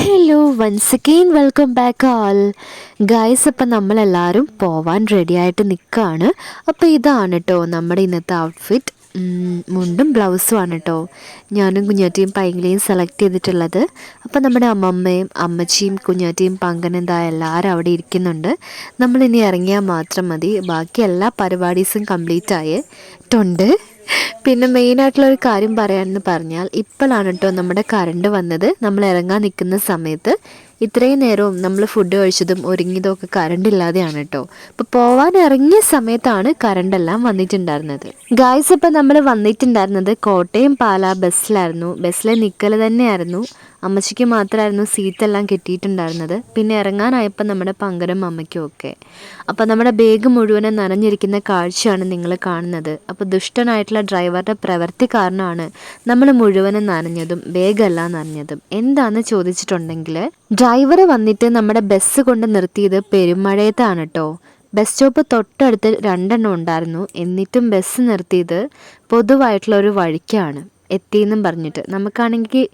Hello once again welcome back all guys. അപ്പം നമ്മളെല്ലാവരും പോവാൻ റെഡി ആയിട്ട് നിൽക്കുകയാണ്. അപ്പോൾ ഇതാണ് കേട്ടോ നമ്മുടെ ഇന്നത്തെ ഔട്ട്ഫിറ്റ്. മുണ്ടും ബ്ലൗസും ആണ് കേട്ടോ ഞാനും കുഞ്ഞാറ്റിയും പൈങ്കിളിയും സെലക്ട് ചെയ്തിട്ടുള്ളത്. അപ്പോൾ നമ്മുടെ അമ്മമ്മയും അമ്മച്ചിയും കുഞ്ഞാറ്റിയും പങ്കനെന്താ എല്ലാവരും അവിടെ ഇരിക്കുന്നുണ്ട്. നമ്മളിനി ഇറങ്ങിയാൽ മാത്രം മതി, ബാക്കി എല്ലാ പരിപാടീസും കംപ്ലീറ്റ് ആയിട്ടുണ്ട്. പിന്നെ മെയിനായിട്ടുള്ളൊരു കാര്യം പറയാമെന്ന് പറഞ്ഞാൽ ഇപ്പോഴാണ് കേട്ടോ നമ്മുടെ കറണ്ട് വന്നത്. നമ്മൾ ഇറങ്ങാൻ നിൽക്കുന്ന സമയത്ത് ഇത്രയും നേരവും നമ്മൾ ഫുഡ് കഴിച്ചതും ഒരുങ്ങിയതും ഒക്കെ കറണ്ട് ഇല്ലാതെയാണ് കേട്ടോ. അപ്പോൾ പോവാൻ ഇറങ്ങിയ സമയത്താണ് കറണ്ടെല്ലാം വന്നിട്ടുണ്ടായിരുന്നത്. ഗായ്സ്, ഇപ്പം നമ്മൾ വന്നിട്ടുണ്ടായിരുന്നത് കോട്ടയം പാലാ ബസ്സിലായിരുന്നു. ബസ്സിലെ നിൽക്കൽ തന്നെയായിരുന്നു. അമ്മച്ചിക്ക് മാത്രമായിരുന്നു സീറ്റെല്ലാം കിട്ടിയിട്ടുണ്ടായിരുന്നത്. പിന്നെ ഇറങ്ങാനായപ്പോൾ നമ്മുടെ പങ്കരം അമ്മയ്ക്കും ഒക്കെ. അപ്പോൾ നമ്മുടെ ബാഗ് മുഴുവനും നനഞ്ഞിരിക്കുന്ന കാഴ്ചയാണ് നിങ്ങൾ കാണുന്നത്. അപ്പോൾ ദുഷ്ടനായിട്ടുള്ള ഡ്രൈവറുടെ പ്രവൃത്തി കാരണമാണ് നമ്മൾ മുഴുവനും നനഞ്ഞതും ബാഗെല്ലാം നനഞ്ഞതും. എന്താണെന്ന് ചോദിച്ചിട്ടുണ്ടെങ്കിൽ ഡ്രൈവർ വന്നിട്ട് നമ്മുടെ ബസ് കൊണ്ട് നിർത്തിയത് പെരുമഴയത്താണ് കേട്ടോ. ബസ് സ്റ്റോപ്പ് തൊട്ടടുത്ത് 2 എണ്ണം ഉണ്ടായിരുന്നു. എന്നിട്ടും ബസ് നിർത്തിയത് പൊതുവായിട്ടുള്ള ഒരു വഴിക്കാണ് എത്തിയെന്നും പറഞ്ഞിട്ട്. നമുക്കാണെങ്കിൽ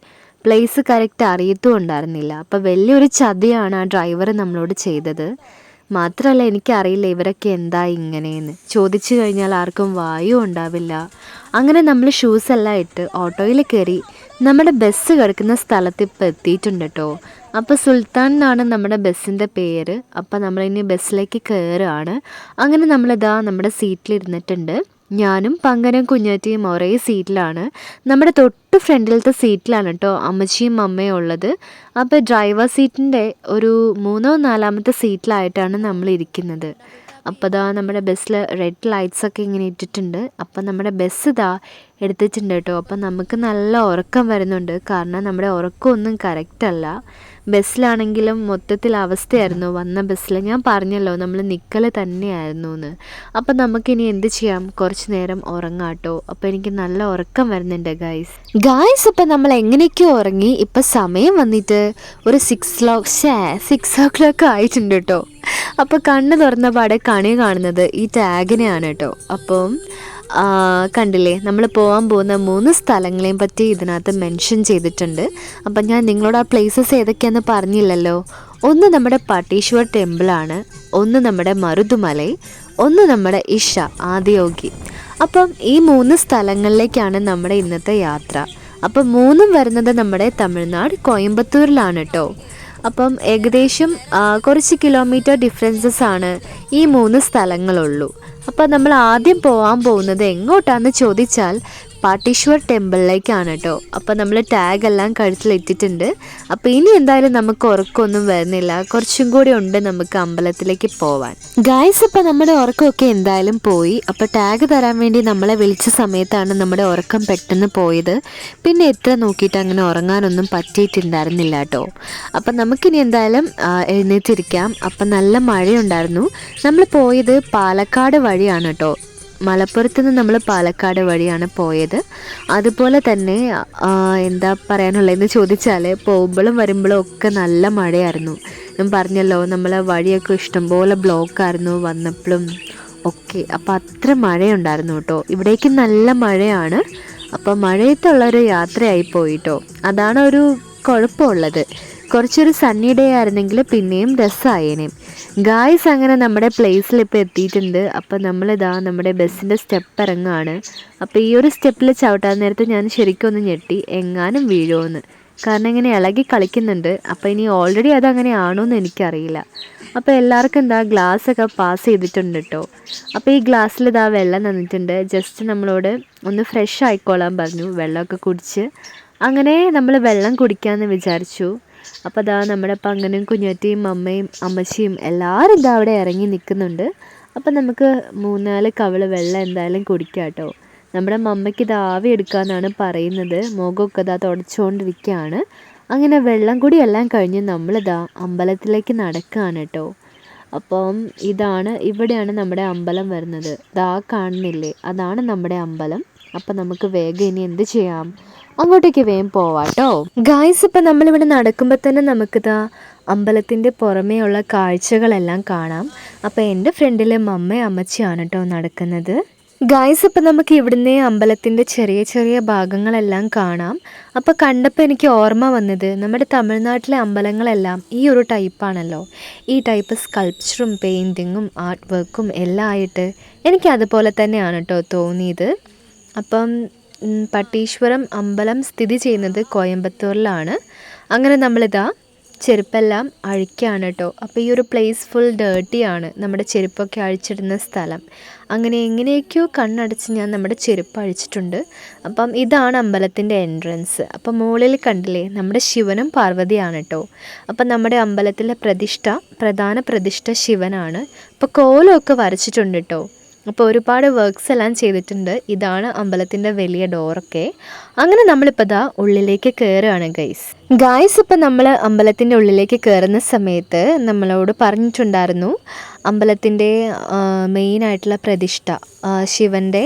പ്ലേസ് കറക്റ്റ് അറിയത്തും ഉണ്ടായിരുന്നില്ല. അപ്പോൾ വലിയൊരു ചതിയാണ് ആ ഡ്രൈവർ നമ്മളോട് ചെയ്തത്. മാത്രമല്ല, എനിക്കറിയില്ല ഇവരൊക്കെ എന്താ ഇങ്ങനെയെന്ന്. ചോദിച്ചു കഴിഞ്ഞാൽ ആർക്കും വായു ഉണ്ടാവില്ല. അങ്ങനെ നമ്മൾ ഷൂസ് എല്ലാം ഇട്ട് ഓട്ടോയിൽ കയറി നമ്മുടെ ബസ് കിടക്കുന്ന സ്ഥലത്ത് ഇപ്പോൾ എത്തിയിട്ടുണ്ട് കേട്ടോ. അപ്പോൾ സുൽത്താൻ എന്നാണ് നമ്മുടെ ബസ്സിൻ്റെ പേര്. അപ്പോൾ നമ്മളിനി ബസ്സിലേക്ക് കയറുകയാണ്. അങ്ങനെ നമ്മളിതാ നമ്മുടെ സീറ്റിലിരുന്നിട്ടുണ്ട്. ഞാനും പങ്കനും കുഞ്ഞാറ്റിയും ഒരേ സീറ്റിലാണ്. നമ്മുടെ തൊട്ട് ഫ്രണ്ടിലത്തെ സീറ്റിലാണ് കേട്ടോ അമ്മച്ചിയും അമ്മയും ഉള്ളത്. അപ്പോൾ ഡ്രൈവർ സീറ്റിൻ്റെ ഒരു 3-ോ 4-മത്തെ സീറ്റിലായിട്ടാണ് നമ്മൾ ഇരിക്കുന്നത്. അപ്പോൾ ഇതാ നമ്മുടെ ബസ്സിൽ റെഡ് ലൈറ്റ്സൊക്കെ ഇങ്ങനെ ഇട്ടിട്ടുണ്ട്. അപ്പം നമ്മുടെ ബസ് ഇതാ എടുത്തിട്ടുണ്ട് കേട്ടോ. അപ്പം നമുക്ക് നല്ല ഉറക്കം വരുന്നുണ്ട്. കാരണം നമ്മുടെ ഉറക്കമൊന്നും കറക്റ്റല്ല. ബസ്സിലാണെങ്കിലും മൊത്തത്തിൽ അവസ്ഥയായിരുന്നു. വന്ന ബസ്സിൽ ഞാൻ പറഞ്ഞല്ലോ നമ്മൾ നിൽക്കൽ തന്നെയായിരുന്നു എന്ന്. അപ്പം നമുക്കിനി എന്ത് ചെയ്യാം, കുറച്ച് നേരം ഉറങ്ങാം കേട്ടോ. അപ്പോൾ എനിക്ക് നല്ല ഉറക്കം വരുന്നുണ്ട് ഗായ്സ്. ഇപ്പം നമ്മൾ എങ്ങനെയൊക്കെയോ ഉറങ്ങി. ഇപ്പം സമയം വന്നിട്ട് ഒരു 6 o'clock ആയിട്ടുണ്ട് കേട്ടോ. അപ്പോൾ കണ്ണ് തുറന്ന പാടെ കണി കാണുന്നത് ഈ ടാഗിനെയാണ് കേട്ടോ. അപ്പം കണ്ടില്ലേ, നമ്മൾ പോകാൻ പോകുന്ന 3 സ്ഥലങ്ങളെയും പറ്റി ഇതിനകത്ത് മെൻഷൻ ചെയ്തിട്ടുണ്ട്. അപ്പം ഞാൻ നിങ്ങളോട് ആ പ്ലേസസ് ഏതൊക്കെയാണെന്ന് പറഞ്ഞില്ലല്ലോ. ഒന്ന് നമ്മുടെ പട്ടീശ്വർ ടെമ്പിളാണ്, ഒന്ന് നമ്മുടെ മരുതുമലൈ, ഒന്ന് നമ്മുടെ ഇഷ ആദിയോഗി. അപ്പം ഈ 3 സ്ഥലങ്ങളിലേക്കാണ് നമ്മുടെ ഇന്നത്തെ യാത്ര. അപ്പം 3ഉം വരുന്നത് നമ്മുടെ തമിഴ്നാട് കോയമ്പത്തൂരിലാണ് കേട്ടോ. അപ്പം ഏകദേശം കുറച്ച് കിലോമീറ്റർ ഡിഫറൻസസ് ആണ് ഈ 3 സ്ഥലങ്ങളുള്ളൂ. അപ്പോൾ നമ്മൾ ആദ്യം പോകാൻ പോകുന്നത് എങ്ങോട്ടാണെന്ന് ചോദിച്ചാൽ പാട്ടീശ്വർ ടെമ്പിളിലേക്കാണ് കേട്ടോ. അപ്പോൾ നമ്മൾ ടാഗെല്ലാം കഴുത്തിലിട്ടിട്ടുണ്ട്. അപ്പോൾ ഇനി എന്തായാലും നമുക്ക് ഉറക്കമൊന്നും വരുന്നില്ല, കുറച്ചും കൂടി ഉണ്ട് നമുക്ക് അമ്പലത്തിലേക്ക് പോവാൻ. ഗായ്സ്, ഇപ്പോൾ നമ്മുടെ ഉറക്കമൊക്കെ എന്തായാലും പോയി. അപ്പോൾ ടാഗ് തരാൻ വേണ്ടി നമ്മളെ വിളിച്ച സമയത്താണ് നമ്മുടെ ഉറക്കം പെട്ടെന്ന് പോയത്. പിന്നെ എത്ര നോക്കിയിട്ട് അങ്ങനെ ഉറങ്ങാനൊന്നും പറ്റിയിട്ടുണ്ടായിരുന്നില്ല കേട്ടോ. അപ്പം നമുക്കിനി എന്തായാലും എഴുന്നേറ്റിരിക്കാം. അപ്പം നല്ല മഴയുണ്ടായിരുന്നു. നമ്മൾ പോയത് പാലക്കാട് വഴിയാണ് കേട്ടോ. മലപ്പുറത്ത് നിന്ന് നമ്മൾ പാലക്കാട് വഴിയാണ് പോയത്. അതുപോലെ തന്നെ എന്താ പറയാനുള്ളതെന്ന് ചോദിച്ചാൽ പോകുമ്പോഴും വരുമ്പോഴും ഒക്കെ നല്ല മഴയായിരുന്നു. ഞാൻ പറഞ്ഞല്ലോ നമ്മളെ വഴിയൊക്കെ ഇഷ്ടംപോലെ ബ്ലോക്കായിരുന്നു വന്നപ്പോഴും ഒക്കെ. അപ്പോൾ അത്ര മഴയുണ്ടായിരുന്നു കേട്ടോ. ഇവിടേക്ക് നല്ല മഴയാണ്. അപ്പോൾ മഴയത്തുള്ളൊരു യാത്രയായി പോയിട്ടോ. അതാണ് ഒരു കുഴപ്പമുള്ളത്. കുറച്ചൊരു സണ്ണി ഡേ ആയിരുന്നെങ്കിൽ പിന്നെയും രസമായേനേം. ഗായ്സ്, അങ്ങനെ നമ്മുടെ പ്ലേസിൽ ഇപ്പോൾ എത്തിയിട്ടുണ്ട്. അപ്പോൾ നമ്മളിതാ നമ്മുടെ ബസ്സിൻ്റെ സ്റ്റെപ്പ് ഇറങ്ങുകയാണ്. അപ്പോൾ ഈ ഒരു സ്റ്റെപ്പിൽ ചവിട്ടാൻ നേരത്ത് ഞാൻ ശരിക്കും ഒന്ന് ഞെട്ടി, എങ്ങാനും വീഴുമെന്ന്. കാരണം ഇങ്ങനെ ഇളകി കളിക്കുന്നുണ്ട്. അപ്പോൾ ഇനി ഓൾറെഡി അതങ്ങനെ ആണോ എന്ന് എനിക്കറിയില്ല. അപ്പോൾ എല്ലാവർക്കും എന്താ ഗ്ലാസ്സൊക്കെ പാസ് ചെയ്തിട്ടുണ്ട് കേട്ടോ. അപ്പോൾ ഈ ഗ്ലാസ്സിൽ ഇതാ വെള്ളം തന്നിട്ടുണ്ട്. ജസ്റ്റ് നമ്മളോട് ഒന്ന് ഫ്രഷ് ആയിക്കോളാൻ പറഞ്ഞു. വെള്ളമൊക്കെ കുടിച്ച് അങ്ങനെ നമ്മൾ വെള്ളം കുടിക്കാമെന്ന് വിചാരിച്ചു. അപ്പോൾ അതാ നമ്മുടെ പങ്കനും കുഞ്ഞാറ്റിയും അമ്മയും അമ്മച്ചിയും എല്ലാവരും ഇതാ അവിടെ ഇറങ്ങി നിൽക്കുന്നുണ്ട്. അപ്പം നമുക്ക് 3-4 കവിള് വെള്ളം എന്തായാലും കുടിക്കാം കേട്ടോ. നമ്മുടെ മമ്മയ്ക്ക് ഇത് ആവി എടുക്കാമെന്നാണ് പറയുന്നത്. മുഖമൊക്കെ ഇതാ തുടച്ചുകൊണ്ടിരിക്കുകയാണ്. അങ്ങനെ വെള്ളം കൂടി എല്ലാം കഴിഞ്ഞ് നമ്മളിതാ അമ്പലത്തിലേക്ക് നടക്കുകയാണ് കേട്ടോ. അപ്പം ഇവിടെയാണ് നമ്മുടെ അമ്പലം വരുന്നത്. ഇതാ കാണുന്നില്ലേ, അതാണ് നമ്മുടെ അമ്പലം. അപ്പം നമുക്ക് വേഗം ഇനി എന്ത് ചെയ്യാം, അങ്ങോട്ടേക്ക് വേഗം പോവാട്ടോ. ഗായ്സ്, ഇപ്പം നമ്മളിവിടെ നടക്കുമ്പോൾ തന്നെ നമുക്കിതാ അമ്പലത്തിൻ്റെ പുറമേ ഉള്ള കാഴ്ചകളെല്ലാം കാണാം. അപ്പോൾ എൻ്റെ ഫ്രണ്ടിൽ മമ്മയും അമ്മച്ചിയാണ് കേട്ടോ നടക്കുന്നത്. ഗായ്സ് ഇപ്പം നമുക്ക് ഇവിടുന്ന് അമ്പലത്തിൻ്റെ ചെറിയ ചെറിയ ഭാഗങ്ങളെല്ലാം കാണാം. അപ്പോൾ കണ്ടപ്പോൾ എനിക്ക് ഓർമ്മ വന്നത് നമ്മുടെ തമിഴ്നാട്ടിലെ അമ്പലങ്ങളെല്ലാം ഈ ഒരു ടൈപ്പാണല്ലോ. ഈ ടൈപ്പ് സ്കൾപ്ചറും പെയിൻറ്റിങ്ങും ആർട്ട് വർക്കും എല്ലാം ആയിട്ട് എനിക്ക് അതുപോലെ തന്നെയാണ് കേട്ടോ തോന്നിയത്. അപ്പം പട്ടീശ്വരം അമ്പലം സ്ഥിതി ചെയ്യുന്നത് കോയമ്പത്തൂരിലാണ്. അങ്ങനെ നമ്മളിതാ ചെരുപ്പെല്ലാം അഴിക്കുകയാണ് കേട്ടോ. അപ്പോൾ ഈ ഒരു പ്ലേസ് ഫുൾ ഡേർട്ടിയാണ്, നമ്മുടെ ചെരുപ്പൊക്കെ അഴിച്ചിടുന്ന സ്ഥലം. അങ്ങനെ എങ്ങനെയൊക്കെയോ കണ്ണടച്ച് ഞാൻ നമ്മുടെ ചെരുപ്പ് അഴിച്ചിട്ടുണ്ട്. അപ്പം ഇതാണ് അമ്പലത്തിൻ്റെ എൻട്രൻസ്. അപ്പം മുകളിൽ കണ്ടില്ലേ, നമ്മുടെ ശിവനും പാർവതിയാണ് കേട്ടോ. അപ്പം നമ്മുടെ അമ്പലത്തിലെ പ്രധാന പ്രതിഷ്ഠ ശിവനാണ്. അപ്പോൾ കോലമൊക്കെ വരച്ചിട്ടുണ്ട് കേട്ടോ. അപ്പോൾ ഒരുപാട് വർക്ക്സ് എല്ലാം ചെയ്തിട്ടുണ്ട്. ഇതാണ് അമ്പലത്തിൻ്റെ വലിയ ഡോറൊക്കെ. അങ്ങനെ നമ്മളിപ്പോൾ ദാ ഉള്ളിലേക്ക് കയറുകയാണ് ഗായ്സ് ഇപ്പം നമ്മൾ അമ്പലത്തിൻ്റെ ഉള്ളിലേക്ക് കയറുന്ന സമയത്ത് നമ്മളോട് പറഞ്ഞിട്ടുണ്ടായിരുന്നു അമ്പലത്തിൻ്റെ മെയിനായിട്ടുള്ള പ്രതിഷ്ഠ ശിവൻ്റെ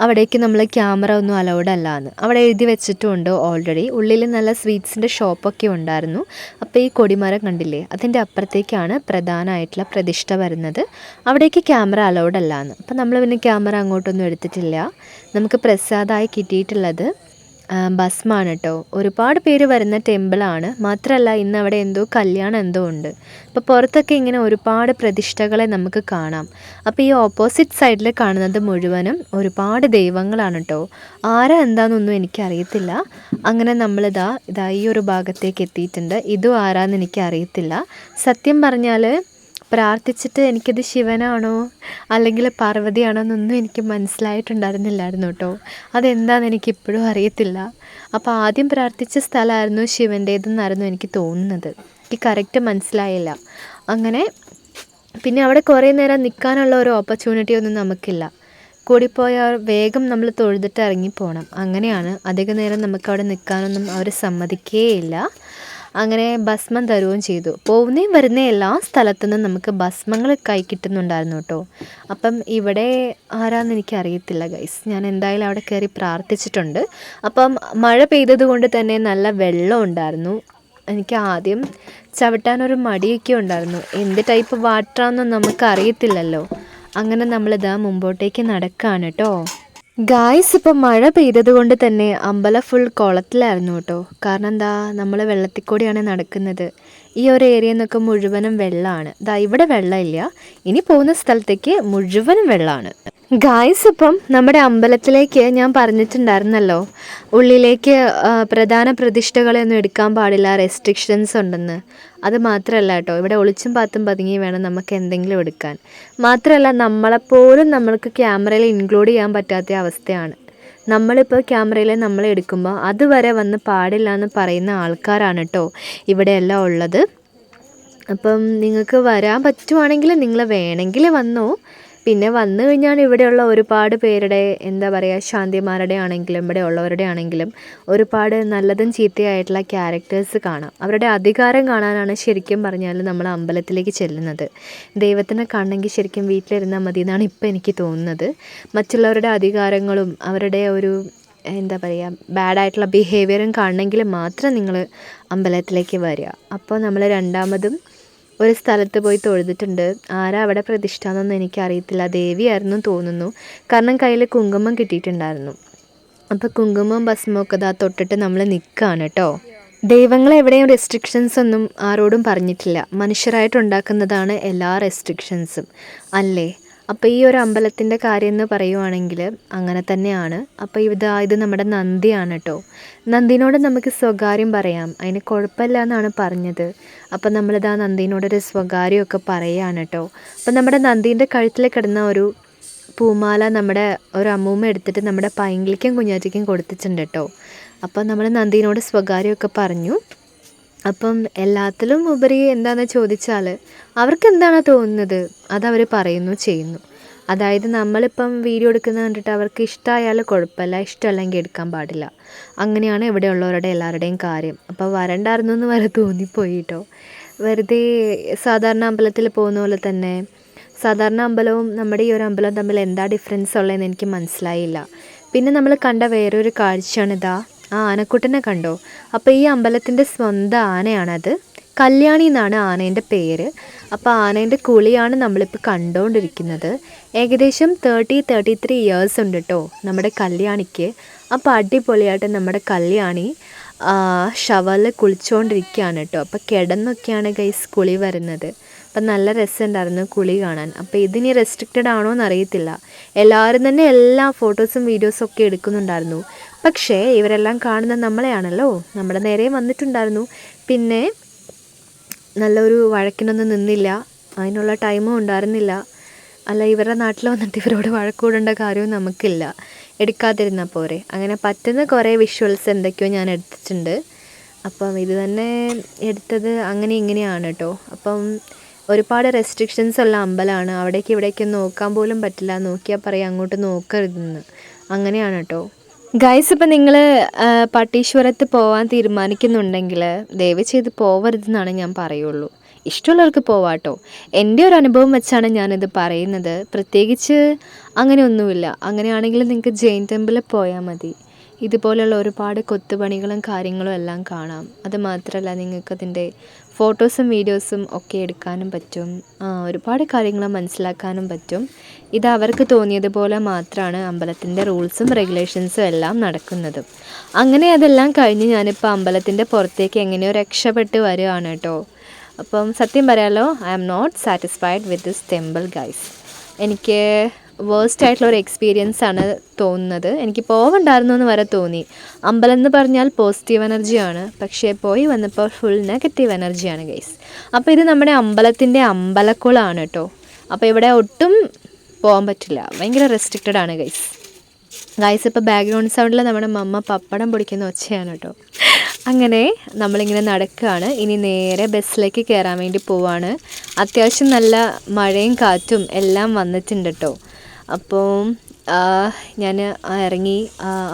അവിടേക്ക് നമ്മൾ ക്യാമറ ഒന്നും അലൗഡ് അല്ല എന്ന് അവിടെ എഴുതി വെച്ചിട്ടുമുണ്ട് ഓൾറെഡി. ഉള്ളിൽ നല്ല സ്വീറ്റ്സിൻ്റെ ഷോപ്പൊക്കെ ഉണ്ടായിരുന്നു. അപ്പോൾ ഈ കൊടിമരം കണ്ടില്ലേ, അതിൻ്റെ അപ്പുറത്തേക്കാണ് പ്രധാനമായിട്ടുള്ള പ്രതിഷ്ഠ വരുന്നത്. അവിടേക്ക് ക്യാമറ അലൗഡ് അല്ല എന്ന്. അപ്പോൾ നമ്മൾ പിന്നെ ക്യാമറ അങ്ങോട്ടൊന്നും എടുത്തിട്ടില്ല. നമുക്ക് പ്രസാദമായി കിട്ടിയിട്ടുള്ളത് ഭസ്മാണ് കേട്ടോ. ഒരുപാട് പേര് വരുന്ന ടെമ്പിളാണ്. മാത്രമല്ല ഇന്ന് അവിടെ എന്തോ കല്യാണം എന്തോ ഉണ്ട്. അപ്പോൾ പുറത്തൊക്കെ ഇങ്ങനെ ഒരുപാട് പ്രതിഷ്ഠകളെ നമുക്ക് കാണാം. അപ്പോൾ ഈ ഓപ്പോസിറ്റ് സൈഡിൽ കാണുന്നത് മുഴുവനും ഒരുപാട് ദൈവങ്ങളാണ് കേട്ടോ. ആരാ എന്താണെന്നൊന്നും എനിക്കറിയത്തില്ല. അങ്ങനെ നമ്മളിതാ ഈ ഒരു ഭാഗത്തേക്ക് എത്തിയിട്ടുണ്ട്. ഇതും ആരാന്ന് എനിക്കറിയത്തില്ല. സത്യം പറഞ്ഞാൽ പ്രാർത്ഥിച്ചിട്ട് എനിക്കിത് ശിവനാണോ അല്ലെങ്കിൽ പാർവതിയാണോ എന്നൊന്നും എനിക്ക് മനസ്സിലായിട്ടുണ്ടായിരുന്നില്ലായിരുന്നു കേട്ടോ. അതെന്താണെന്ന് എനിക്കിപ്പോഴും അറിയത്തില്ല. അപ്പോൾ ആദ്യം പ്രാർത്ഥിച്ച സ്ഥലമായിരുന്നു ശിവൻ്റേതെന്നായിരുന്നു എനിക്ക് തോന്നുന്നത്. എനിക്ക് കറക്റ്റ് മനസ്സിലായില്ല. അങ്ങനെ പിന്നെ അവിടെ കുറേ നേരം നിൽക്കാനുള്ള ഒരു ഓപ്പർച്യൂണിറ്റി ഒന്നും നമുക്കില്ല. കൂടിപ്പോയാൽ വേഗം നമ്മൾ തൊഴുതിട്ട് ഇറങ്ങിപ്പോകണം. അങ്ങനെയാണ്. അധിക നേരം നമുക്കവിടെ നിൽക്കാനൊന്നും അവർ സമ്മതിക്കേയില്ല. അങ്ങനെ ഭസ്മം തരുകയും ചെയ്തു. പോകുന്നേയും വരുന്ന എല്ലാ സ്ഥലത്തുനിന്നും നമുക്ക് ഭസ്മങ്ങൾ കൈ കിട്ടുന്നുണ്ടായിരുന്നു കേട്ടോ. അപ്പം ഇവിടെ ആരാന്ന് എനിക്കറിയത്തില്ല ഗൈസ്. ഞാൻ എന്തായാലും അവിടെ കയറി പ്രാർത്ഥിച്ചിട്ടുണ്ട്. അപ്പം മഴ പെയ്തത് കൊണ്ട് തന്നെ നല്ല വെള്ളം ഉണ്ടായിരുന്നു. എനിക്ക് ആദ്യം ചവിട്ടാനൊരു മടിയൊക്കെ ഉണ്ടായിരുന്നു. എന്ത് ടൈപ്പ് വാട്ടറാണെന്നും നമുക്ക് അറിയത്തില്ലല്ലോ. അങ്ങനെ നമ്മളിതാ മുമ്പോട്ടേക്ക് നടക്കുകയാണ് കേട്ടോ. ഗായ്സ് ഇപ്പം മഴ പെയ്തത് കൊണ്ട് തന്നെ അമ്പലം ഫുൾ കുളത്തിലായിരുന്നു കേട്ടോ. കാരണം എന്താ, നമ്മൾ വെള്ളത്തിൽ കൂടിയാണ് നടക്കുന്നത്. ഈ ഒരു ഏരിയ എന്നൊക്കെ മുഴുവനും വെള്ളമാണ്. ഇവിടെ വെള്ളമില്ല. ഇനി പോകുന്ന സ്ഥലത്തേക്ക് മുഴുവനും വെള്ളമാണ്. ഗായ്സ് ഇപ്പം നമ്മുടെ അമ്പലത്തിലേക്ക് ഞാൻ പറഞ്ഞിട്ടുണ്ടായിരുന്നല്ലോ, ഉള്ളിലേക്ക് പ്രധാന പ്രതിഷ്ഠകളെയൊന്നും എടുക്കാൻ പാടില്ല, റെസ്ട്രിക്ഷൻസ് ഉണ്ടെന്ന്. അത് മാത്രമല്ല കേട്ടോ, ഇവിടെ ഒളിച്ചും പാത്തും പതുങ്ങി വേണം നമുക്ക് എന്തെങ്കിലും എടുക്കാൻ. മാത്രമല്ല നമ്മളെപ്പോലും നമ്മൾക്ക് ക്യാമറയിൽ ഇൻക്ലൂഡ് ചെയ്യാൻ പറ്റാത്ത അവസ്ഥയാണ്. നമ്മളിപ്പോൾ ക്യാമറയിൽ നമ്മൾ എടുക്കുമ്പോൾ അതുവരെ വന്ന് പാടില്ല എന്ന് പറയുന്ന ആൾക്കാരാണ് കേട്ടോ ഇവിടെയെല്ലാം ഉള്ളത്. അപ്പം നിങ്ങൾക്ക് വരാൻ പറ്റുവാണെങ്കിൽ നിങ്ങൾ വേണമെങ്കിൽ വന്നോ. പിന്നെ വന്നു കഴിഞ്ഞാൽ ഇവിടെയുള്ള ഒരുപാട് പേരുടെ എന്താ പറയുക, ശാന്തിമാരുടെ ആണെങ്കിലും ഇവിടെ ഉള്ളവരുടെ ആണെങ്കിലും ഒരുപാട് നല്ലതും ചീത്തയായിട്ടുള്ള ക്യാരക്ടേഴ്സ് കാണാം. അവരുടെ അധികാരം കാണാനാണ് ശരിക്കും പറഞ്ഞാൽ നമ്മൾ അമ്പലത്തിലേക്ക് ചെല്ലുന്നത്. ദൈവത്തിനെ കാണണമെങ്കിൽ ശരിക്കും വീട്ടിലിരുന്നാൽ മതി എന്നാണ് ഇപ്പോൾ എനിക്ക് തോന്നുന്നത്. മറ്റുള്ളവരുടെ അധികാരങ്ങളും അവരുടെ ഒരു എന്താ പറയുക ബാഡായിട്ടുള്ള ബിഹേവിയറും കാണണമെങ്കിൽ മാത്രം നിങ്ങൾ അമ്പലത്തിലേക്ക് വരിക. അപ്പോൾ നമ്മൾ രണ്ടാമതും ഒരു സ്ഥലത്ത് പോയി തൊഴുതിട്ടുണ്ട്. ആരാ അവിടെ പ്രതിഷ്ഠ എന്നൊന്നും എനിക്കറിയത്തില്ല. ദേവിയായിരുന്നു തോന്നുന്നു. കാരണം കയ്യിൽ കുങ്കുമം കിട്ടിയിട്ടുണ്ടായിരുന്നു. അപ്പോൾ കുങ്കുമം ഭസ്മമൊക്കെ തൊട്ടിട്ട് നമ്മൾ നിൽക്കുകയാണ് കേട്ടോ. ദൈവങ്ങൾ എവിടെയും റെസ്ട്രിക്ഷൻസ് ഒന്നും ആരോടും പറഞ്ഞിട്ടില്ല. മനുഷ്യരായിട്ടുണ്ടാക്കുന്നതാണ് എല്ലാ റെസ്ട്രിക്ഷൻസും അല്ലേ. അപ്പോൾ ഈ ഒരു അമ്പലത്തിൻ്റെ കാര്യം എന്ന് പറയുവാണെങ്കിൽ അങ്ങനെ തന്നെയാണ്. അപ്പോൾ ഇത് നമ്മുടെ നന്ദിയാണ് കേട്ടോ. നന്ദിനോട് നമുക്ക് സ്വകാര്യം പറയാം, അതിന് കുഴപ്പമില്ല എന്നാണ് പറഞ്ഞത്. അപ്പോൾ നമ്മളിതാ നന്ദിനോടൊരു സ്വകാര്യമൊക്കെ പറയുകയാണ് കേട്ടോ. അപ്പോൾ നമ്മുടെ നന്ദീൻ്റെ കഴുത്തിൽ കിടന്ന ഒരു പൂമാല നമ്മുടെ ഒരു അമ്മൂമ്മ എടുത്തിട്ട് നമ്മുടെ പൈങ്കിളിക്കും കുഞ്ഞാറ്റയ്ക്കും കൊടുത്തിട്ടുണ്ട് കേട്ടോ. അപ്പോൾ നമ്മൾ നന്ദീനോട് സ്വകാര്യമൊക്കെ പറഞ്ഞു. അപ്പം എല്ലാത്തിലും ഉപരി എന്താണെന്ന് ചോദിച്ചാൽ അവർക്ക് എന്താണ് തോന്നുന്നത് അതവർ പറയുന്നു, ചെയ്യുന്നു. അതായത് നമ്മളിപ്പം വീഡിയോ എടുക്കുന്നത് കണ്ടിട്ട് അവർക്ക് ഇഷ്ടമായാൽ കുഴപ്പമില്ല, ഇഷ്ടമല്ലെങ്കിൽ എടുക്കാൻ പാടില്ല. അങ്ങനെയാണ് ഇവിടെയുള്ളവരുടെ എല്ലാവരുടെയും കാര്യം. അപ്പോൾ വരണ്ടായിരുന്നു എന്ന് വരെ തോന്നിപ്പോയി കേട്ടോ. വെറുതെ സാധാരണ അമ്പലത്തിൽ പോകുന്ന പോലെ തന്നെ. സാധാരണ അമ്പലവും നമ്മുടെ ഈ ഒരു അമ്പലവും തമ്മിൽ എന്താ ഡിഫറൻസ് ഉള്ളതെന്ന് എനിക്ക് മനസ്സിലായില്ല. പിന്നെ നമ്മൾ കണ്ട വേറൊരു കാഴ്ചയാണിതാ, ആ ആനക്കുട്ടനെ കണ്ടോ? അപ്പോൾ ഈ അമ്പലത്തിൻ്റെ സ്വന്തം ആനയാണത്. കല്യാണി എന്നാണ് ആനേൻ്റെ പേര്. അപ്പോൾ ആനേൻ്റെ കുളിയാണ് നമ്മളിപ്പോൾ കണ്ടുകൊണ്ടിരിക്കുന്നത്. ഏകദേശം 33 ഇയേഴ്സ് ഉണ്ട് കേട്ടോ നമ്മുടെ കല്യാണിക്ക്. അപ്പോൾ അടിപൊളിയായിട്ട് നമ്മുടെ കല്യാണി ഷവറിൽ കുളിച്ചുകൊണ്ടിരിക്കുകയാണ് കേട്ടോ. അപ്പോൾ കിടന്നൊക്കെയാണ് ഗൈസ് കുളി വരുന്നത്. അപ്പം നല്ല രസമുണ്ടായിരുന്നു കുളി കാണാൻ. അപ്പോൾ ഇതിനി റെസ്ട്രിക്റ്റഡ് ആണോ എന്നറിയത്തില്ല. എല്ലാവരും തന്നെ എല്ലാ ഫോട്ടോസും വീഡിയോസും ഒക്കെ എടുക്കുന്നുണ്ടായിരുന്നു. പക്ഷേ ഇവരെല്ലാം കാണുന്നത് നമ്മളെയാണല്ലോ, നമ്മുടെ നേരെ വന്നിട്ടുണ്ടായിരുന്നു. പിന്നെ നല്ലൊരു വഴക്കിനൊന്നും നിന്നില്ല, അതിനുള്ള ടൈമും ഉണ്ടായിരുന്നില്ല. അല്ല, ഇവരുടെ നാട്ടിൽ വന്നിട്ട് ഇവരോട് വഴക്കൂടേണ്ട കാര്യവും നമുക്കില്ല, എടുക്കാതിരുന്നാൽ പോരെ. അങ്ങനെ പറ്റുന്ന കുറേ വിഷ്വൽസ് എന്തൊക്കെയോ ഞാൻ എടുത്തിട്ടുണ്ട്. അപ്പം ഇത് തന്നെ എടുത്തത് അങ്ങനെ ഇങ്ങനെയാണ് കേട്ടോ. അപ്പം ഒരുപാട് റെസ്ട്രിക്ഷൻസ് ഉള്ള അമ്പലമാണ്. അവിടേക്ക് ഇവിടേക്കൊന്നും നോക്കാൻ പോലും പറ്റില്ല. നോക്കിയാൽ പറയാം അങ്ങോട്ട് നോക്കരുതെന്ന്. അങ്ങനെയാണ് കേട്ടോ ഗൈസ്. ഇപ്പം നിങ്ങൾ പട്ടീശ്വരത്ത് പോകാൻ തീരുമാനിക്കുന്നുണ്ടെങ്കിൽ ദയവ് ചെയ്ത് പോവരുതെന്നാണ് ഞാൻ പറയുള്ളൂ. ഇഷ്ടമുള്ളവർക്ക് പോവാട്ടോ. എൻ്റെ ഒരു അനുഭവം വെച്ചാണ് ഞാനിത് പറയുന്നത്. പ്രത്യേകിച്ച് അങ്ങനെയൊന്നുമില്ല. അങ്ങനെയാണെങ്കിൽ നിങ്ങൾക്ക് ജെയിൻ ടെമ്പിളിൽ പോയാൽ മതി. ഇതുപോലെയുള്ള ഒരുപാട് കൊത്തുപണികളും കാര്യങ്ങളും എല്ലാം കാണാം. അത് മാത്രമല്ല നിങ്ങൾക്കതിൻ്റെ ഫോട്ടോസും വീഡിയോസും ഒക്കെ എടുക്കാനും പറ്റും. ഒരുപാട് കാര്യങ്ങൾ മനസ്സിലാക്കാനും പറ്റും. ഇത് അവർക്ക് തോന്നിയതുപോലെ മാത്രമാണ് അമ്പലത്തിൻ്റെ റൂൾസും റെഗുലേഷൻസും എല്ലാം നടക്കുന്നത്. അങ്ങനെ അതെല്ലാം കഴിഞ്ഞ് ഞാനിപ്പോൾ അമ്പലത്തിൻ്റെ പുറത്തേക്ക് എങ്ങനെയോ രക്ഷപ്പെട്ട് വരികയാണ് കേട്ടോ. അപ്പം സത്യം പറയാലോ, I am not satisfied with this temple guys. എനിക്ക് വേഴ്സ്റ്റ് ആയിട്ടുള്ള ഒരു എക്സ്പീരിയൻസ് ആണ് തോന്നുന്നത്. എനിക്ക് പോവണ്ടായിരുന്നു എന്ന് വരെ തോന്നി. അമ്പലം എന്ന് പറഞ്ഞാൽ പോസിറ്റീവ് എനർജിയാണ്, പക്ഷേ പോയി വന്നപ്പോൾ ഫുൾ നെഗറ്റീവ് എനർജിയാണ് ഗൈസ്. അപ്പോൾ ഇത് നമ്മുടെ അമ്പലത്തിൻ്റെ അമ്പലക്കുളമാണ് കേട്ടോ. അപ്പോൾ ഇവിടെ ഒട്ടും പോകാൻ പറ്റില്ല, ഭയങ്കര റെസ്ട്രിക്റ്റഡ് ആണ് ഗൈസ്. ഇപ്പോൾ ബാക്ക്ഗ്രൗണ്ട് സൗണ്ടിൽ നമ്മുടെ മമ്മ പപ്പടം പൊടിക്കുന്ന ഒച്ചയാണ് കേട്ടോ. അങ്ങനെ നമ്മളിങ്ങനെ നടക്കുകയാണ്. ഇനി നേരെ ബസ്സിലേക്ക് കയറാൻ വേണ്ടി പോവാണ്. അത്യാവശ്യം നല്ല മഴയും കാറ്റും എല്ലാം വന്നിട്ടുണ്ട് കേട്ടോ. അപ്പോൾ ഞാൻ ഇറങ്ങി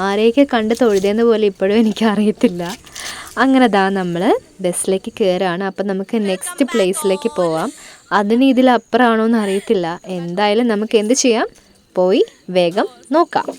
ആരെയൊക്കെ കണ്ട് തൊഴുതേന്ന് പോലെ ഇപ്പോഴും എനിക്കറിയത്തില്ല. അങ്ങനെ നമ്മൾ ബസ്സിലേക്ക് കയറുകയാണ്. അപ്പം നമുക്ക് നെക്സ്റ്റ് പ്ലേസിലേക്ക് പോവാം. അതിന് ഇതിലപ്പുറമാണോ എന്ന് അറിയത്തില്ല. എന്തായാലും നമുക്ക് എന്ത് ചെയ്യാം, പോയി വേഗം നോക്കാം.